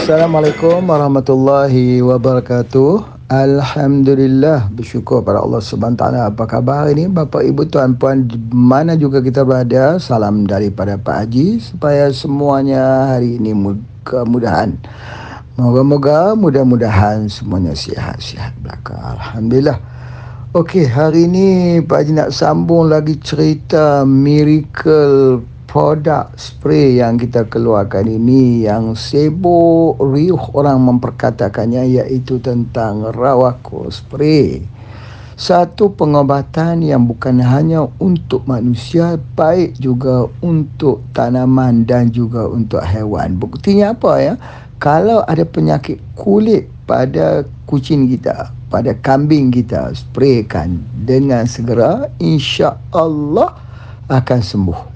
Assalamualaikum warahmatullahi wabarakatuh. Alhamdulillah, bersyukur pada Allah SWT. Apa khabar hari ini Bapak Ibu Tuan Puan di mana juga kita berada? Salam daripada Pak Haji supaya semuanya hari ini mudah-mudahan. Mudah-mudahan semuanya sihat-sihat belaka. Alhamdulillah. Okey, hari ini Pak Haji nak sambung lagi cerita miracle produk spray yang kita keluarkan ini yang sibuk riuh orang memperkatakannya, iaitu tentang Rawako spray. Satu pengobatan yang bukan hanya untuk manusia, baik juga untuk tanaman dan juga untuk haiwan. Buktinya apa ya? Kalau ada penyakit kulit pada kucing kita, pada kambing kita, spraykan dengan segera, insya-Allah akan sembuh.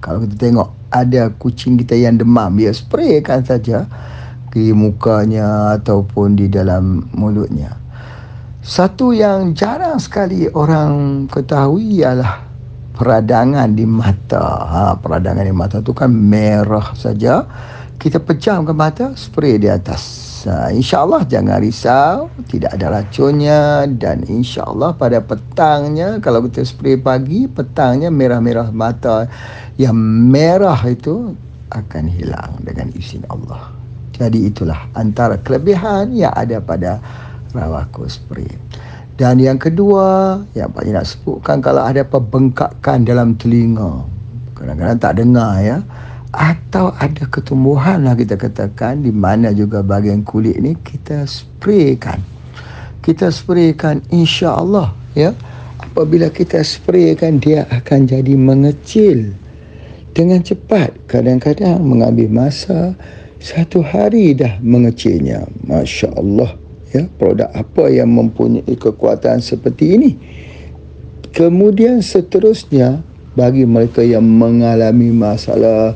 Kalau kita tengok ada kucing kita yang demam, ya spraykan saja di mukanya ataupun di dalam mulutnya. Satu yang jarang sekali orang ketahui ialah peradangan di mata. Peradangan di mata tu kan merah saja. Kita pejamkan mata, spray di atas. InsyaAllah jangan risau, tidak ada racunnya, dan insyaAllah pada petangnya, kalau kita spray pagi, petangnya merah-merah mata yang merah itu akan hilang dengan izin Allah. Jadi itulah antara kelebihan yang ada pada Rawako spray. Dan yang kedua, yang Pak nak sebutkan, kalau ada pembengkakan dalam telinga, kadang-kadang tak dengar ya, atau ada ketumbuhan lah kita katakan, di mana juga bahagian kulit ni kita spraykan. Kita spraykan insya-Allah ya. Apabila kita spraykan, dia akan jadi mengecil dengan cepat. Kadang-kadang mengambil masa 1 hari dah mengecilnya. Masya-Allah ya. Produk apa yang mempunyai kekuatan seperti ini? Kemudian seterusnya, bagi mereka yang mengalami masalah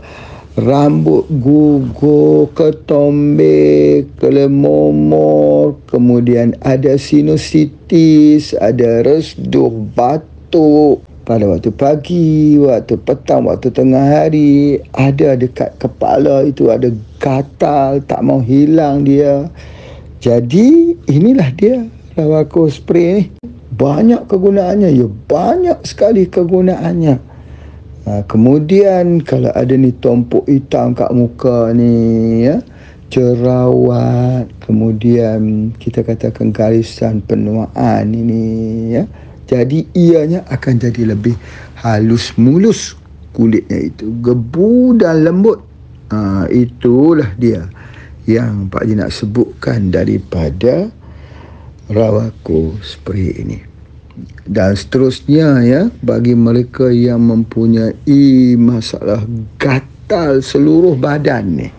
rambut gugur, ketombe, kelemomor, kemudian ada sinusitis, ada resduh, batuk pada waktu pagi, waktu petang, waktu tengah hari, ada dekat kepala itu ada gatal, tak mau hilang dia. Jadi inilah dia Rawako spray ni. Banyak kegunaannya, ya banyak sekali kegunaannya. Kemudian kalau ada ni tumpuk hitam kat muka ni ya, jerawat, kemudian kita katakan garisan penuaan ini ya, jadi ianya akan jadi lebih halus mulus kulitnya itu, gebu dan lembut. Itulah dia yang Pak Haji nak sebutkan daripada Rawako spray ini. Dan seterusnya ya, bagi mereka yang mempunyai masalah gatal seluruh badan ni,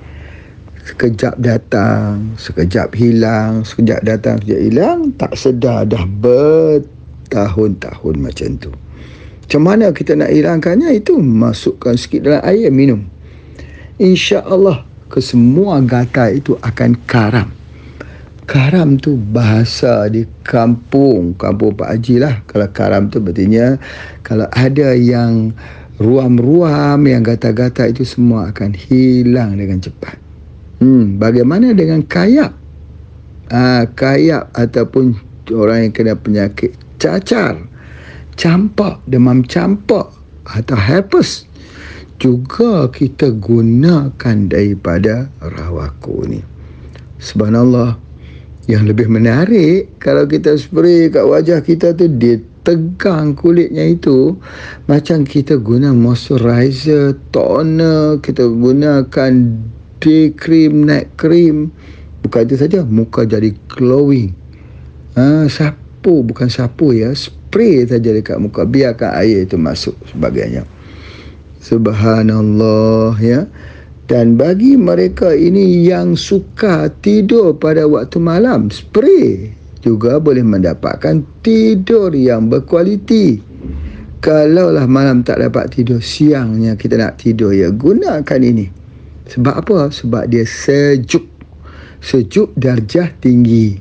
sekejap datang, sekejap hilang, sekejap datang, sekejap hilang, tak sedar dah bertahun-tahun macam tu. Macam mana kita nak hilangkannya? Itu masukkan sikit dalam air, minum. InsyaAllah kesemua gatal itu akan karam. Karam tu bahasa di kampung Pak Haji lah. Kalau karam tu berartinya kalau ada yang ruam-ruam, yang gatal-gatal itu semua akan hilang dengan cepat. Bagaimana dengan kayak? Kayak ataupun orang yang kena penyakit cacar, campak, demam campak atau herpes, juga kita gunakan daripada Rawako ni. Subhanallah. Yang lebih menarik, kalau kita spray kat wajah kita tu, dia tegang kulitnya itu, macam kita guna moisturizer, toner, kita gunakan day cream, night cream. Bukan itu saja, muka jadi glowing. Sapu, bukan sapu ya, spray saja dekat muka, biarkan air itu masuk sebagainya. Subhanallah ya. Dan bagi mereka ini yang suka tidur pada waktu malam, spray juga boleh mendapatkan tidur yang berkualiti. Kalaulah malam tak dapat tidur, siangnya kita nak tidur, ya gunakan ini. Sebab apa? Sebab dia sejuk. Sejuk darjah tinggi.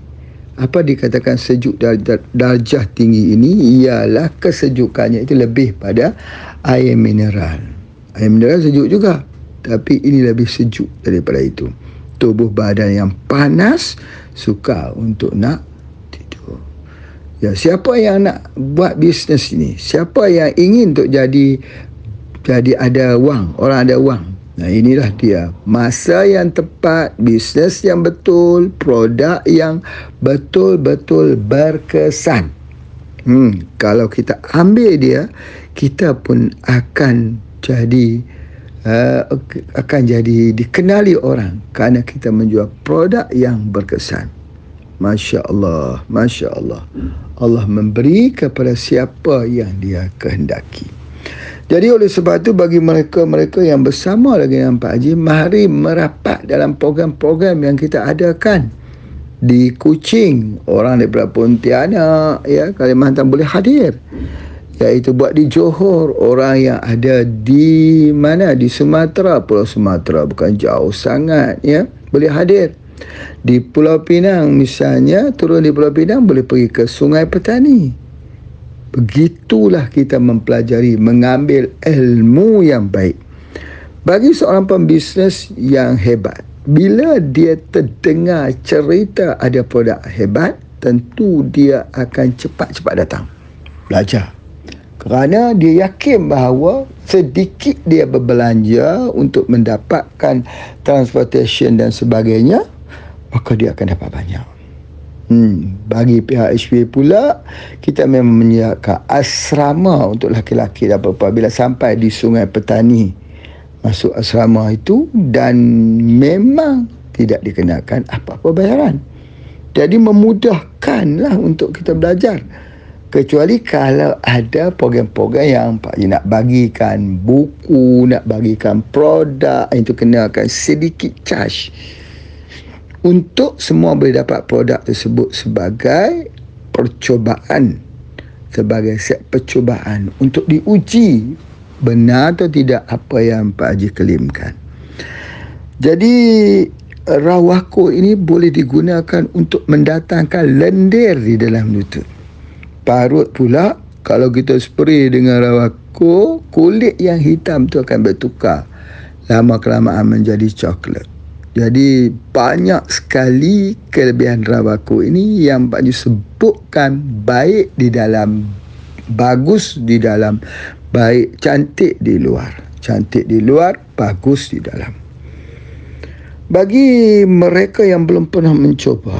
Apa dikatakan sejuk darjah tinggi ini? Ialah kesejukannya itu lebih pada air mineral. Air mineral sejuk juga, tapi ini lebih sejuk daripada itu. tubuh badan yang panas, sukar untuk nak tidur. Ya, siapa yang nak buat bisnes ini? Siapa yang ingin untuk jadi ada wang, orang ada wang? Nah, inilah dia. Masa yang tepat, bisnes yang betul, produk yang betul-betul berkesan. Kalau kita ambil dia, kita pun akan jadi dikenali orang kerana kita menjual produk yang berkesan. Masya Allah, Masya Allah. Allah memberi kepada siapa yang dia kehendaki. Jadi oleh sebab itu, bagi mereka-mereka yang bersama lagi dengan Pak Haji, mari merapat dalam program-program yang kita adakan. Di Kuching, orang daripada Pontianak, ya, Kalimantan boleh hadir. Iaitu buat di Johor, orang yang ada di mana? Di Sumatera, Pulau Sumatera, bukan jauh sangat, ya, boleh hadir. Di Pulau Pinang misalnya, turun di Pulau Pinang boleh pergi ke Sungai Petani. Begitulah kita mempelajari, mengambil ilmu yang baik. Bagi seorang pembisnes yang hebat, bila dia terdengar cerita ada produk hebat, tentu dia akan cepat-cepat datang belajar. Kerana dia yakin bahawa sedikit dia berbelanja untuk mendapatkan transportation dan sebagainya, maka dia akan dapat banyak. Bagi pihak HPA pula, kita memang menyediakan asrama untuk laki-laki dan perempuan. Bila sampai di Sungai Petani, masuk asrama itu, dan memang tidak dikenakan apa-apa bayaran. Jadi memudahkanlah untuk kita belajar. Kecuali kalau ada program-program yang Pak Haji nak bagikan buku, nak bagikan produk, itu kenakan sedikit charge. Untuk semua boleh dapat produk tersebut sebagai percubaan, sebagai set percubaan untuk diuji benar atau tidak apa yang Pak Haji kelimkan. Jadi rawako ini boleh digunakan untuk mendatangkan lendir di dalam lutut. Parut pula, kalau kita spray dengan rawako, kulit yang hitam tu akan bertukar, lama-kelamaan menjadi coklat. Jadi banyak sekali kelebihan rawako ini yang Pak Haji sebutkan, baik di dalam, bagus di dalam, baik cantik di luar. Cantik di luar, bagus di dalam. Bagi mereka yang belum pernah mencoba,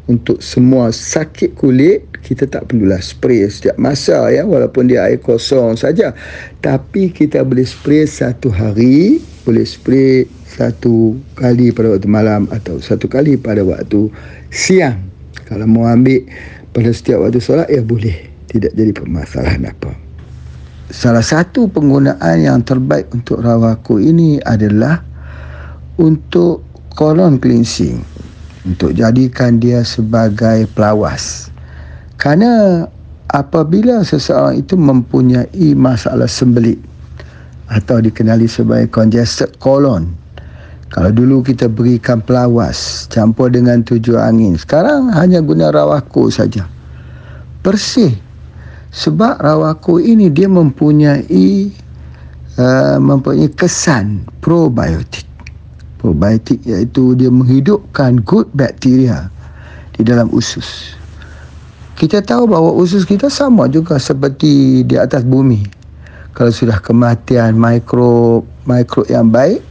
untuk semua sakit kulit, kita tak perlulah spray setiap masa, ya, walaupun dia air kosong saja. Tapi kita boleh spray satu hari, boleh spray satu kali pada waktu malam atau satu kali pada waktu siang. Kalau mau ambil pada setiap waktu solat, ya boleh, tidak jadi permasalahan apa. Salah satu penggunaan yang terbaik untuk rawako ini adalah untuk colon cleansing, untuk jadikan dia sebagai pelawas. Kerana apabila seseorang itu mempunyai masalah sembelit atau dikenali sebagai congested colon, kalau dulu kita berikan pelawas campur dengan tujuh angin, sekarang hanya guna rawako saja, bersih. Sebab rawako ini dia mempunyai kesan probiotik. Probiotik iaitu dia menghidupkan good bacteria di dalam usus. Kita tahu bahawa usus kita sama juga seperti di atas bumi. Kalau sudah kematian mikrob yang baik,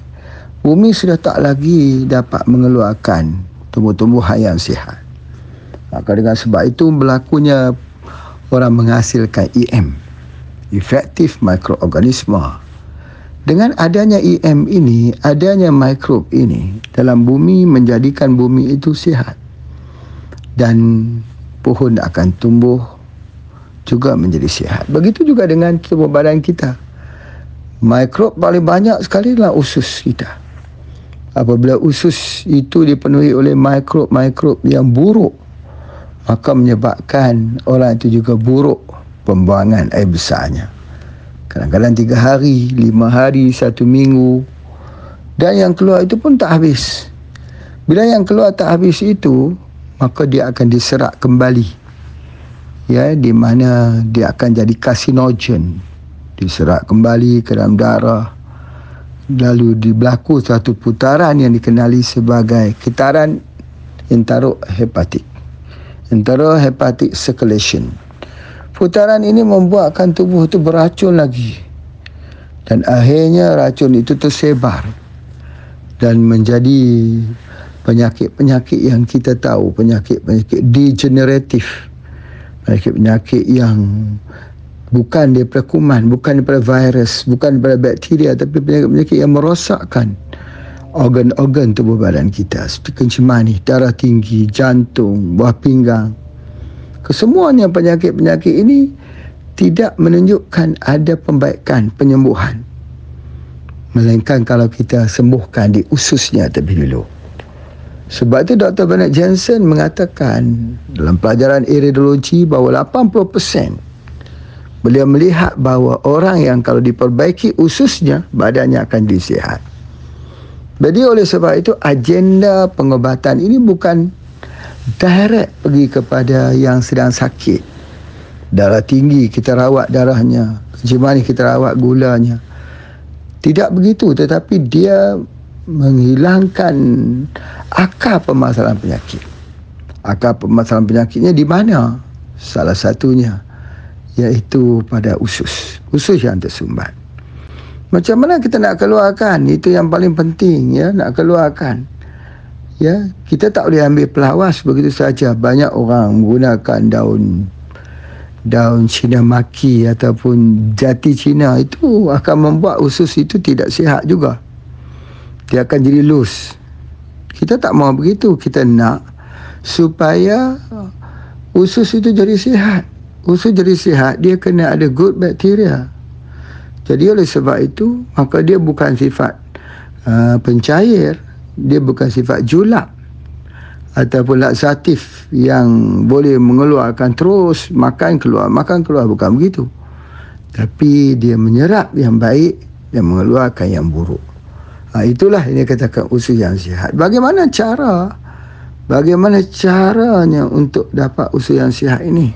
bumi sudah tak lagi dapat mengeluarkan tumbuh-tumbuhan yang sihat. Maka dengan sebab itu berlakunya orang menghasilkan EM, Effective Microorganism. Dengan adanya EM ini, adanya mikrob ini dalam bumi, menjadikan bumi itu sihat. Dan pohon akan tumbuh juga menjadi sihat. Begitu juga dengan tubuh badan kita. Mikrob paling banyak sekali adalah usus kita. Apabila usus itu dipenuhi oleh mikrob-mikrob yang buruk, maka menyebabkan orang itu juga buruk pembuangan air besarnya. Kadang-kadang 3 hari, 5 hari, 1 minggu. Dan yang keluar itu pun tak habis. Bila yang keluar tak habis itu, maka dia akan diserap kembali. Ya, di mana dia akan jadi karsinogen. Diserap kembali ke dalam darah. lalu berlaku satu putaran yang dikenali sebagai getaran enterohepatik, enterohepatic circulation. Putaran ini membuatkan tubuh itu beracun lagi, dan akhirnya racun itu tersebar dan menjadi penyakit-penyakit yang kita tahu, penyakit-penyakit degeneratif, penyakit-penyakit yang bukan daripada kuman, bukan daripada virus, bukan daripada bakteria, tapi penyakit-penyakit yang merosakkan organ-organ tubuh badan kita, seperti kencing manis, darah tinggi, jantung, buah pinggang. Kesemuanya penyakit-penyakit ini tidak menunjukkan ada pembaikan, penyembuhan, melainkan kalau kita sembuhkan di ususnya terlebih dulu. Sebab itu Dr. Bernard Jensen mengatakan dalam pelajaran iridologi bahawa 80% beliau melihat bahawa orang yang kalau diperbaiki ususnya, badannya akan disihat. Jadi oleh sebab itu agenda pengobatan ini bukan direct pergi kepada yang sedang sakit. Darah tinggi kita rawat darahnya, kencing manis kita rawat gulanya. Tidak begitu, tetapi dia menghilangkan akar permasalahan penyakit. Akar permasalahan penyakitnya di mana? Salah satunya iaitu pada usus yang tersumbat. Macam mana kita nak keluarkan? Itu yang paling penting, ya, nak keluarkan. Ya, kita tak boleh ambil pelawas begitu saja. Banyak orang menggunakan daun Cina maki ataupun jati Cina, itu akan membuat usus itu tidak sihat juga. Dia akan jadi loose. Kita tak mahu begitu. Kita nak supaya usus itu jadi sihat. Usus jadi sihat, dia kena ada good bacteria. Jadi oleh sebab itu, maka dia bukan sifat pencair, dia bukan sifat julap ataupun laksatif yang boleh mengeluarkan terus, makan keluar, bukan begitu. Tapi dia menyerap yang baik dan mengeluarkan yang buruk. Itulah ini katakan usus yang sihat. Bagaimana caranya untuk dapat usus yang sihat ini?